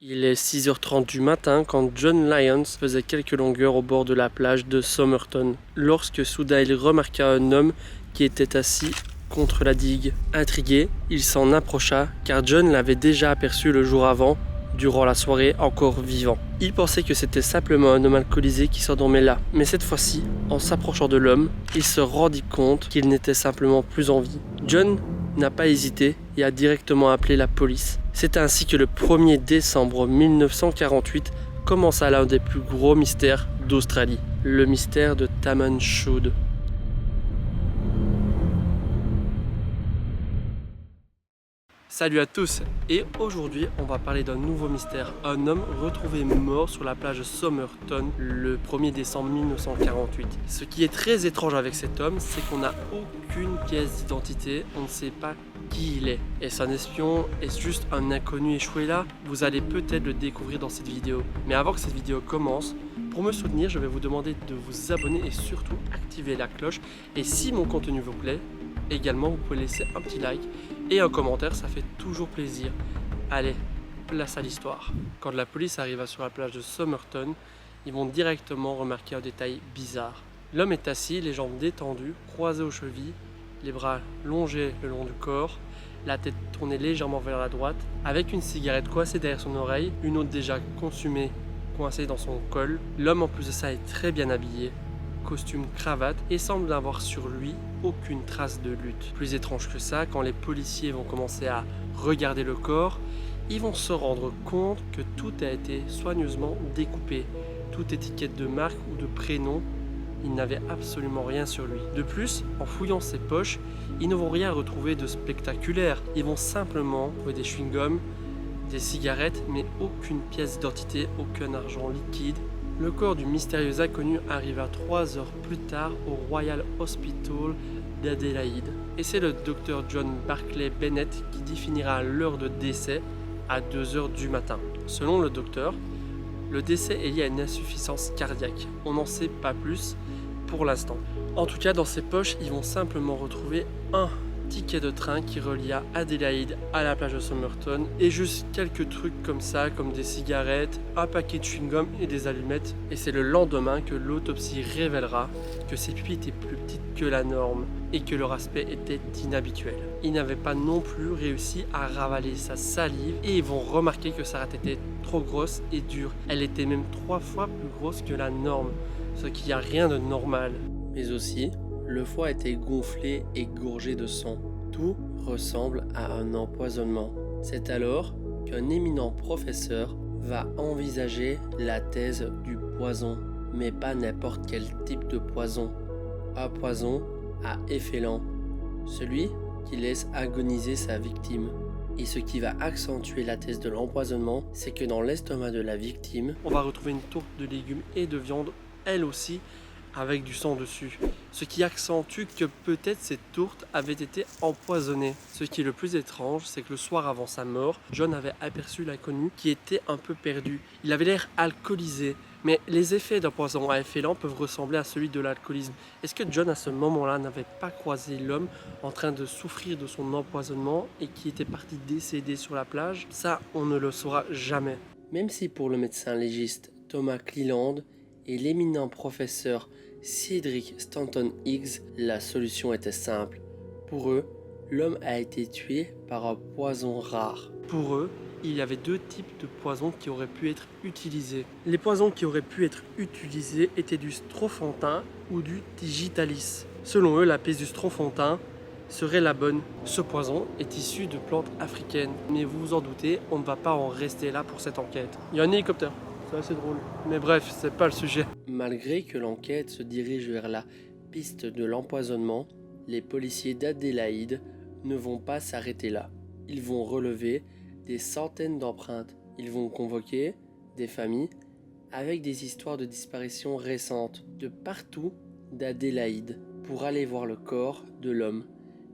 Il est 6h30 du matin quand John Lyons faisait quelques longueurs au bord de la plage de Somerton, lorsque soudain il remarqua un homme qui était assis contre la digue. Intrigué, il s'en approcha car John l'avait déjà aperçu le jour avant, durant la soirée, encore vivant. Il pensait que c'était simplement un homme alcoolisé qui s'endormait là, mais cette fois-ci, en s'approchant de l'homme, il se rendit compte qu'il n'était simplement plus en vie. John n'a pas hésité et a directement appelé la police. C'est ainsi que le 1er décembre 1948 commença l'un des plus gros mystères d'Australie, le mystère de Taman Shud. Salut à tous, et aujourd'hui on va parler d'un nouveau mystère. Un homme retrouvé mort sur la plage de Somerton le 1er décembre 1948. Ce qui est très étrange avec cet homme, c'est qu'on n'a aucune pièce d'identité, on ne sait pas qui il est. Est-ce un espion? Est-ce juste un inconnu échoué là? Vous allez peut-être le découvrir dans cette vidéo. Mais avant que cette vidéo commence, pour me soutenir, je vais vous demander de vous abonner et surtout activer la cloche. Et si mon contenu vous plaît, également vous pouvez laisser un petit like et un commentaire, ça fait toujours plaisir. Allez, place à l'histoire. Quand la police arriva sur la plage de Somerton, ils vont directement remarquer un détail bizarre. L'homme est assis, les jambes détendues, croisées aux chevilles, les bras longés le long du corps, la tête tournée légèrement vers la droite, avec une cigarette coincée derrière son oreille, une autre déjà consumée coincée dans son col. L'homme en plus de ça est très bien habillé, costume, cravate, et semble n'avoir sur lui aucune trace de lutte. Plus étrange que ça, quand les policiers vont commencer à regarder le corps, ils vont se rendre compte que tout a été soigneusement découpé. Toute étiquette de marque ou de prénom, il n'avait absolument rien sur lui. De plus, en fouillant ses poches, ils ne vont rien retrouver de spectaculaire. Ils vont simplement trouver des chewing-gums, des cigarettes, mais aucune pièce d'identité, aucun argent liquide. Le corps du mystérieux inconnu arriva 3 heures plus tard au Royal Hospital d'Adélaïde. Et c'est le docteur John Barclay Bennett qui définira l'heure de décès à 2 heures du matin. Selon le docteur, le décès est lié à une insuffisance cardiaque. On n'en sait pas plus pour l'instant. En tout cas, dans ses poches, ils vont simplement retrouver un ticket de train qui relia Adélaïde à la plage de Somerton et juste quelques trucs comme ça, comme des cigarettes, un paquet de chewing-gum et des allumettes. Et c'est le lendemain que l'autopsie révélera que ses pupilles étaient plus petites que la norme et que leur aspect était inhabituel. Ils n'avaient pas non plus réussi à ravaler sa salive et ils vont remarquer que sa rate était trop grosse et dure. Elle était même 3 fois plus grosse que la norme, ce qui n'a rien de normal. Mais aussi, le foie était gonflé et gorgé de sang. Tout ressemble à un empoisonnement. C'est alors qu'un éminent professeur va envisager la thèse du poison. Mais pas n'importe quel type de poison. Un poison à effet lent. Celui qui laisse agoniser sa victime. Et ce qui va accentuer la thèse de l'empoisonnement, c'est que dans l'estomac de la victime, on va retrouver une tourte de légumes et de viande, elle aussi, avec du sang dessus. Ce qui accentue que peut-être cette tourte avait été empoisonnée. Ce qui est le plus étrange, c'est que le soir avant sa mort, John avait aperçu l'inconnu qui était un peu perdu. Il avait l'air alcoolisé, mais les effets d'un poison à effet lent peuvent ressembler à celui de l'alcoolisme. Est-ce que John à ce moment-là n'avait pas croisé l'homme en train de souffrir de son empoisonnement et qui était parti décédé sur la plage? Ça, on ne le saura jamais. Même si pour le médecin légiste Thomas Cleland et l'éminent professeur Cedric Stanton Higgs, la solution était simple. Pour eux, l'homme a été tué par un poison rare. Pour eux, il y avait 2 types de poisons qui auraient pu être utilisés. Les poisons qui auraient pu être utilisés étaient du strophanthine ou du digitalis. Selon eux, la piste du strophanthine serait la bonne. Ce poison est issu de plantes africaines. Mais vous vous en doutez, on ne va pas en rester là pour cette enquête. Il y a un hélicoptère. C'est assez drôle. Mais bref, c'est pas le sujet. Malgré que l'enquête se dirige vers la piste de l'empoisonnement, les policiers d'Adélaïde ne vont pas s'arrêter là. Ils vont relever des centaines d'empreintes. Ils vont convoquer des familles avec des histoires de disparitions récentes de partout d'Adélaïde pour aller voir le corps de l'homme.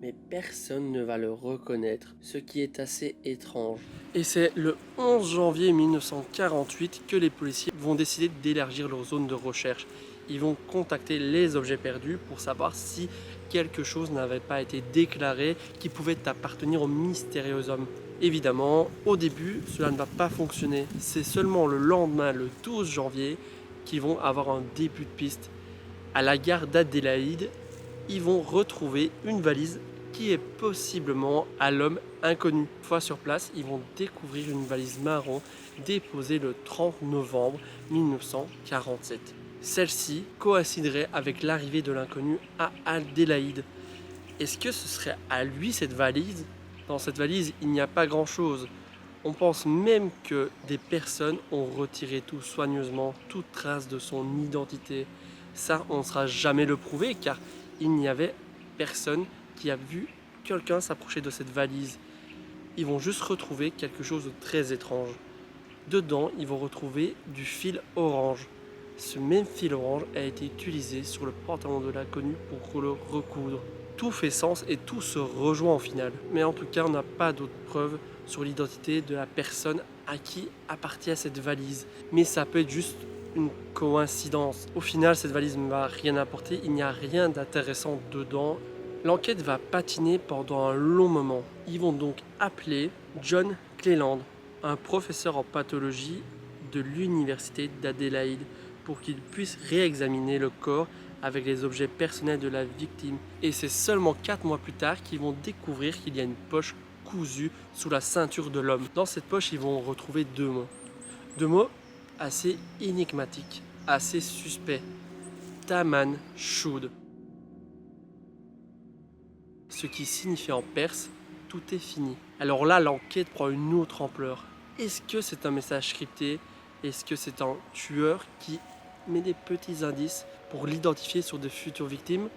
Mais personne ne va le reconnaître, ce qui est assez étrange. Et c'est le 11 janvier 1948 que les policiers vont décider d'élargir leur zone de recherche. Ils vont contacter les objets perdus pour savoir si quelque chose n'avait pas été déclaré qui pouvait appartenir au mystérieux homme. Évidemment, au début, cela ne va pas fonctionner. C'est seulement le lendemain, le 12 janvier, qu'ils vont avoir un début de piste. À la gare d'Adélaïde, ils vont retrouver une valise qui est possiblement à l'homme inconnu. Une fois sur place, ils vont découvrir une valise marron déposée le 30 novembre 1947. Celle-ci coïnciderait avec l'arrivée de l'inconnu à Adélaïde. Est-ce que ce serait à lui cette valise? Dans cette valise, il n'y a pas grand-chose. On pense même que des personnes ont retiré tout soigneusement, toute trace de son identité. Ça, on ne sera jamais le prouver car il n'y avait personne qui a vu quelqu'un s'approcher de cette valise. Ils vont juste retrouver quelque chose de très étrange. Dedans, ils vont retrouver du fil orange. Ce même fil orange a été utilisé sur le pantalon de l'inconnu pour le recoudre. Tout fait sens et tout se rejoint au final. Mais en tout cas, on n'a pas d'autres preuves sur l'identité de la personne à qui appartient cette valise. Mais ça peut être juste une coïncidence. Au final, cette valise ne va rien apporter, il n'y a rien d'intéressant dedans. L'enquête va patiner pendant un long moment. Ils vont donc appeler John Cleland, un professeur en pathologie de l'université d'Adélaïde, pour qu'il puisse réexaminer le corps avec les objets personnels de la victime. Et c'est seulement 4 mois plus tard qu'ils vont découvrir qu'il y a une poche cousue sous la ceinture de l'homme. Dans cette poche, ils vont retrouver 2 mots. 2 mots assez énigmatiques, assez suspects. Taman Shud. Ce qui signifie en perse « tout est fini ». Alors là, l'enquête prend une autre ampleur. Est-ce que c'est un message scripté? Est-ce que c'est un tueur qui met des petits indices pour l'identifier sur de futures victimes?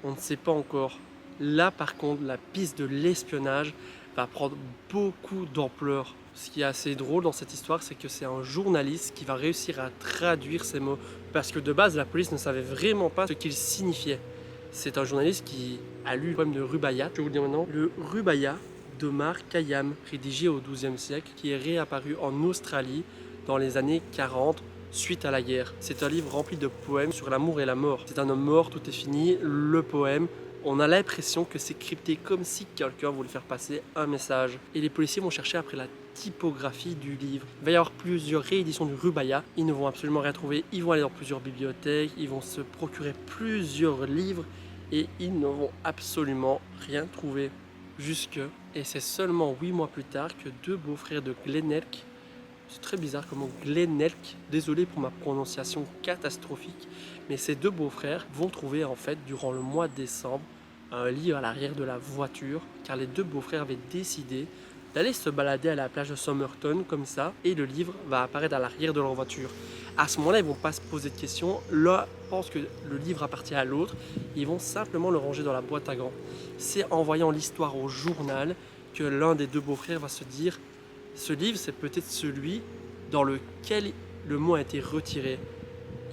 On ne sait pas encore. Là, par contre, la piste de l'espionnage va prendre beaucoup d'ampleur. Ce qui est assez drôle dans cette histoire, c'est que c'est un journaliste qui va réussir à traduire ces mots. Parce que de base, la police ne savait vraiment pas ce qu'ils signifiaient. C'est un journaliste qui a lu le poème de Rubaiyat, je vais vous le dire maintenant, le Rubaiyat d'Omar Khayyam, rédigé au XIIe siècle, qui est réapparu en Australie dans les années 40 suite à la guerre. C'est un livre rempli de poèmes sur l'amour et la mort. C'est un homme mort, tout est fini, le poème. On a l'impression que c'est crypté comme si quelqu'un voulait faire passer un message. Et les policiers vont chercher après la typographie du livre. Il va y avoir plusieurs rééditions du Rubaiyat. Ils ne vont absolument rien trouver. Ils vont aller dans plusieurs bibliothèques. Ils vont se procurer plusieurs livres. Et ils ne vont absolument rien trouver. Et c'est seulement 8 mois plus tard que 2 beaux-frères de Glenelg, c'est très bizarre comment Glenelg, désolé pour ma prononciation catastrophique, mais ces 2 beaux-frères vont trouver en fait durant le mois de décembre un livre à l'arrière de la voiture, car les 2 beaux-frères avaient décidé d'aller se balader à la plage de Somerton comme ça, et le livre va apparaître à l'arrière de leur voiture. À ce moment-là, ils ne vont pas se poser de questions. L'un pense que le livre appartient à l'autre, ils vont simplement le ranger dans la boîte à gants. C'est en voyant l'histoire au journal que l'un des 2 beaux-frères va se dire « Ce livre, c'est peut-être celui dans lequel le mot a été retiré. »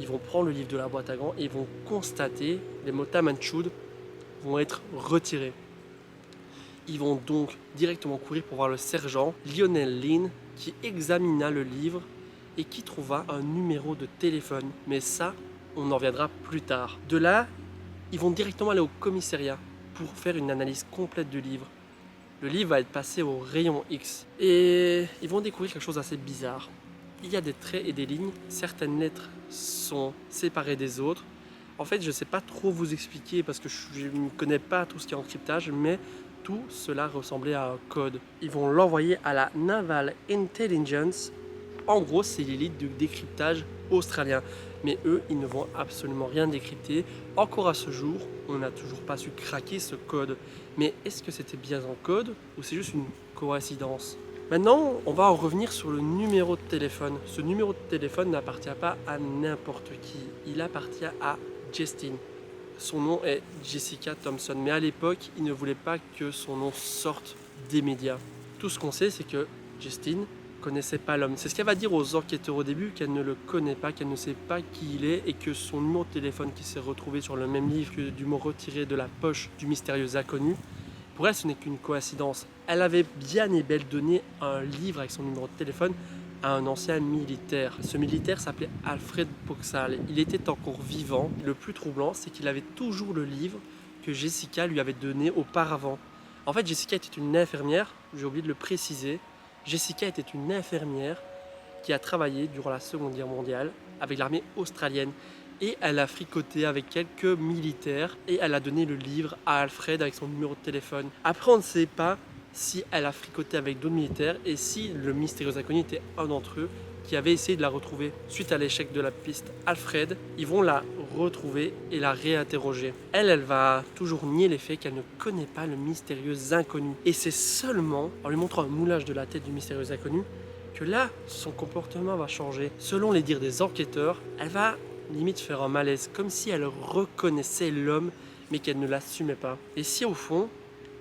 Ils vont prendre le livre de la boîte à gants et ils vont constater les mots Taman Shud vont être retirés. Ils vont donc directement courir pour voir le sergent Lionel Lynn qui examina le livre et qui trouva un numéro de téléphone. Mais ça, on en reviendra plus tard. De là, ils vont directement aller au commissariat pour faire une analyse complète du livre. Le livre va être passé au rayon X. Et ils vont découvrir quelque chose d'assez bizarre. Il y a des traits et des lignes. Certaines lettres sont séparées des autres. En fait, je ne sais pas trop vous expliquer parce que je ne connais pas tout ce qui est en cryptage, mais tout cela ressemblait à un code. Ils vont l'envoyer à la Naval Intelligence. En gros, c'est l'élite du décryptage australien. Mais eux, ils ne vont absolument rien décrypter. Encore à ce jour, on n'a toujours pas su craquer ce code. Mais est-ce que c'était bien un code ou c'est juste une coïncidence? Maintenant, on va en revenir sur le numéro de téléphone. Ce numéro de téléphone n'appartient pas à n'importe qui. Il appartient à Justine. Son nom est Jessica Thompson. Mais à l'époque, il ne voulait pas que son nom sorte des médias. Tout ce qu'on sait, c'est que Justine connaissait pas l'homme. C'est ce qu'elle va dire aux enquêteurs au début, qu'elle ne le connaît pas, qu'elle ne sait pas qui il est et que son numéro de téléphone qui s'est retrouvé sur le même livre que du mot retiré de la poche du mystérieux inconnu, pour elle ce n'est qu'une coïncidence. Elle avait bien et belle donné un livre avec son numéro de téléphone à un ancien militaire. Ce militaire s'appelait Alfred Boxall. Il était encore vivant. Le plus troublant, c'est qu'il avait toujours le livre que Jessica lui avait donné auparavant. En fait, Jessica était une infirmière, j'ai oublié de le préciser. Jessica était une infirmière qui a travaillé durant la Seconde Guerre mondiale avec l'armée australienne. Et elle a fricoté avec quelques militaires et elle a donné le livre à Alfred avec son numéro de téléphone. Après, on ne sait pas si elle a fricoté avec d'autres militaires et si le mystérieux inconnu était un d'entre eux qui avait essayé de la retrouver. Suite à l'échec de la piste Alfred, ils vont la retrouver et la réinterroger. Elle va toujours nier les faits qu'elle ne connaît pas le mystérieux inconnu. Et c'est seulement en lui montrant un moulage de la tête du mystérieux inconnu que là, son comportement va changer. Selon les dires des enquêteurs, elle va limite faire un malaise, comme si elle reconnaissait l'homme, mais qu'elle ne l'assumait pas. Et si au fond,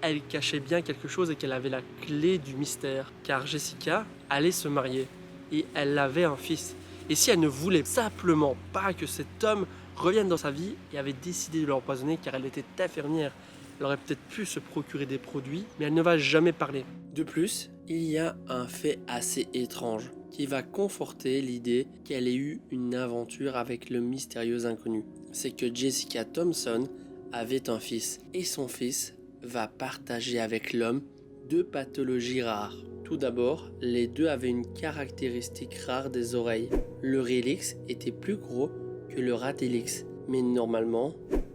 elle cachait bien quelque chose et qu'elle avait la clé du mystère, car Jessica allait se marier et elle avait un fils. Et si elle ne voulait simplement pas que cet homme revienne dans sa vie et avait décidé de l'empoisonner car elle était infirmière, elle aurait peut-être pu se procurer des produits, mais elle ne va jamais parler. De plus, il y a un fait assez étrange qui va conforter l'idée qu'elle ait eu une aventure avec le mystérieux inconnu. C'est que Jessica Thompson avait un fils et son fils va partager avec l'homme 2 pathologies rares. Tout d'abord, les deux avaient une caractéristique rare des oreilles. Le rélix était plus gros que le ratélix, mais normalement,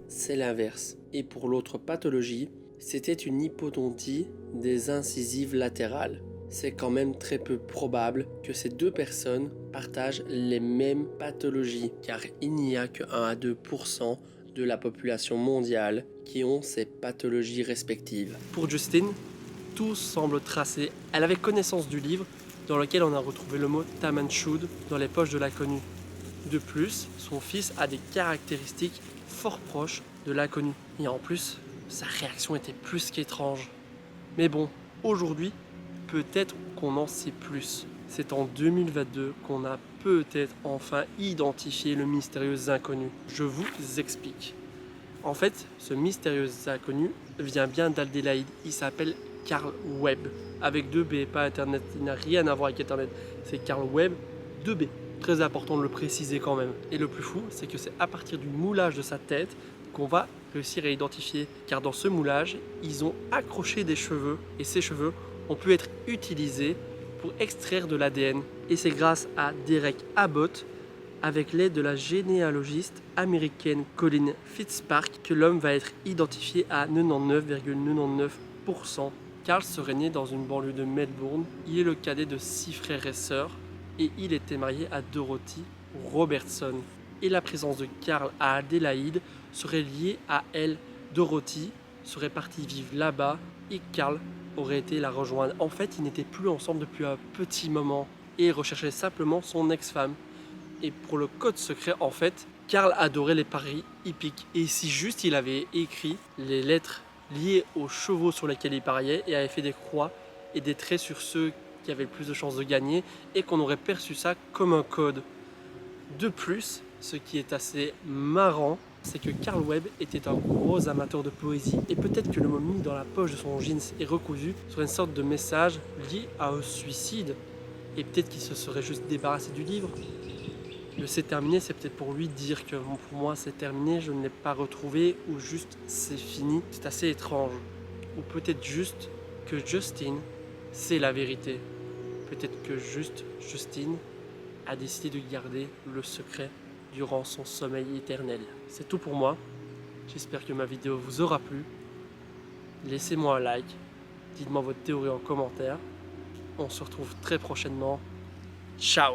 c'est l'inverse. Et pour l'autre pathologie, c'était une hypodontie des incisives latérales. C'est quand même très peu probable que ces 2 personnes partagent les mêmes pathologies, car il n'y a que 1 à 2% de la population mondiale qui ont ces pathologies respectives. Pour Justine, tout semble tracé. Elle avait connaissance du livre dans lequel on a retrouvé le mot Tamanchud dans les poches de l'inconnu. De plus, son fils a des caractéristiques fort proches de l'inconnu. Et en plus, sa réaction était plus qu'étrange. Mais bon, aujourd'hui, peut-être qu'on en sait plus. C'est en 2022 qu'on a peut-être enfin identifié le mystérieux inconnu. Je vous explique. En fait, ce mystérieux inconnu vient bien d'Adélaïde. Il s'appelle Carl Webb, avec 2 B, pas Internet. Il n'a rien à voir avec Internet. C'est Carl Webb, 2 B. Très important de le préciser quand même. Et le plus fou, c'est que c'est à partir du moulage de sa tête qu'on va réussir à identifier. Car dans ce moulage, ils ont accroché des cheveux. Et ces cheveux ont pu être utilisés pour extraire de l'ADN. Et c'est grâce à Derek Abbott, avec l'aide de la généalogiste américaine Colin Fitzpatrick, que l'homme va être identifié à 99,99%. Carl serait né dans une banlieue de Melbourne. Il est le cadet de 6 frères et sœurs et il était marié à Dorothy Robertson. Et la présence de Carl à Adélaïde serait liée à elle. Dorothy serait partie vivre là-bas et Carl aurait été la rejoindre. En fait, ils n'étaient plus ensemble depuis un petit moment et recherchaient simplement son ex-femme. Et pour le code secret, en fait, Carl adorait les paris hippiques. Et si juste il avait écrit les lettres liées aux chevaux sur lesquels il pariait et avait fait des croix et des traits sur ceux qui avaient le plus de chances de gagner et qu'on aurait perçu ça comme un code. De plus, ce qui est assez marrant, c'est que Carl Webb était un gros amateur de poésie et peut-être que le mot mis dans la poche de son jeans et recousu serait une sorte de message lié à un suicide et peut-être qu'il se serait juste débarrassé du livre. Le c'est terminé, c'est peut-être pour lui dire que bon, pour moi c'est terminé, je ne l'ai pas retrouvé ou juste c'est fini. C'est assez étrange. Ou peut-être juste que Justine, c'est la vérité. Peut-être que juste Justine a décidé de garder le secret durant son sommeil éternel. C'est tout pour moi. J'espère que ma vidéo vous aura plu. Laissez-moi un like. Dites-moi votre théorie en commentaire. On se retrouve très prochainement. Ciao!